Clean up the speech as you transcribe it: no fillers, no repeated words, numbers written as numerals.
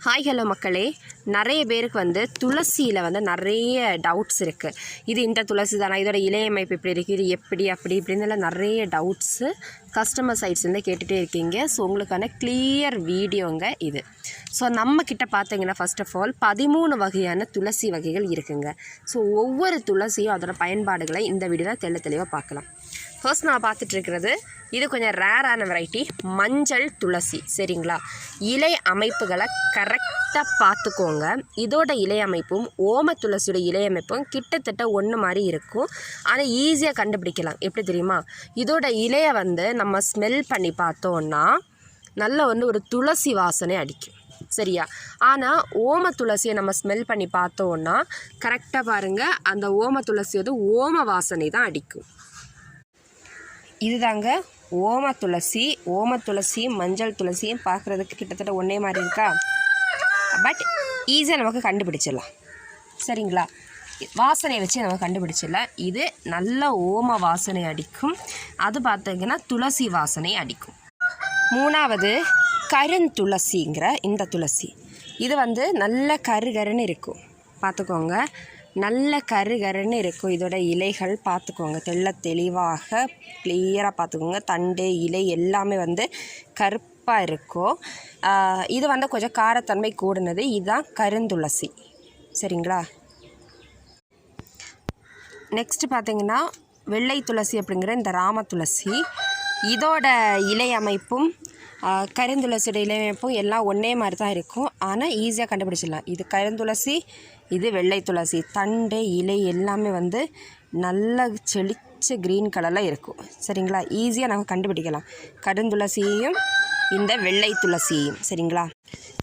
Hi hello மக்களே, நிறைய பேருக்கு துளசியில் நிறைய டவுட்ஸ் இருக்குது. இது இந்த துளசி தானா, இதோட இலையமைப்பு இப்படி இருக்குது, இது எப்படி அப்படி இப்படின்னு நிறைய டவுட்ஸு கஸ்டமர் சைட்ஸ்லேருந்து கேட்டுகிட்டே இருக்கீங்க. ஸோ உங்களுக்கான கிளியர் வீடியோங்க இது. ஸோ நம்மக்கிட்ட பார்த்தீங்கன்னா ஃபர்ஸ்ட் ஆஃப் ஆல் 13 வகையான துளசி வகைகள் இருக்குங்க. ஸோ ஒவ்வொரு துளசியும் அதோட பயன்பாடுகளை இந்த வீடியோவில் தெளிவாக பார்க்கலாம். ஃபர்ஸ்ட் நான் பார்த்துட்ருக்கிறது இது கொஞ்சம் ரேரான வெரைட்டி மஞ்சள் துளசி. சரிங்களா, இலை அமைப்புகளை கரெக்டாக பார்த்துக்கோங்க. இதோட இலை அமைப்பும் ஓம துளசியோட இலை அமைப்பும் கிட்டத்தட்ட ஒன்று மாதிரி இருக்கும். ஆனால் ஈஸியாக கண்டுபிடிக்கலாம். எப்படி தெரியுமா, இதோட இலையை நம்ம ஸ்மெல் பண்ணி பார்த்தோன்னா நல்ல ஒரு துளசி வாசனை அடிக்கும். சரியா, ஆனால் ஓம துளசியை நம்ம ஸ்மெல் பண்ணி பார்த்தோன்னா கரெக்டாக பாருங்கள், அந்த ஓம துளசி ஓம வாசனை தான் அடிக்கும். இதுதாங்க ஓம துளசி மஞ்சள் துளசியும் பார்க்குறதுக்கு கிட்டத்தட்ட ஒன்றே மாதிரி இருக்கா, பட் ஈஸியாக நமக்கு கண்டுபிடிச்சிடலாம். சரிங்களா, வாசனை வச்சு நம்ம கண்டுபிடிச்சிடலாம். இது நல்ல ஓம வாசனை அடிக்கும், அது பார்த்தீங்கன்னா துளசி வாசனை அடிக்கும். மூணாவது கருந்துளசிங்கிற இந்த துளசி. இது நல்ல கருகருன்னு இருக்கும், பார்த்துக்கோங்க. நல்ல கருகருன்னு இருக்கும் இதோட இலைகள். பார்த்துக்கோங்க, தெளிவாக கிளியராக பார்த்துக்கோங்க. தண்டு இலை எல்லாமே கருப்பாக இருக்கும். இது கொஞ்சம் காரத்தன்மை கூடுனது. இதுதான் கருந்துளசி. சரிங்களா, நெக்ஸ்ட்டு பார்த்திங்கன்னா வெள்ளை துளசி அப்படிங்கிற இந்த ராம துளசி. இதோட இலை அமைப்பும் கருந்துளசியோட இலை அமைப்பும் எல்லாம் ஒன்றே மாதிரி தான் இருக்கும். ஆனால் ஈஸியாக கண்டுபிடிச்சிடலாம். இது கருந்துளசி, இது வெள்ளை துளசி. தண்டு இலை எல்லாமே நல்ல செழிச்ச க்ரீன் கலரில் இருக்கும். சரிங்களா, ஈஸியாக நம்ம கண்டுபிடிக்கலாம் கருந்துளசியையும் இந்த வெள்ளை துளசியையும். சரிங்களா,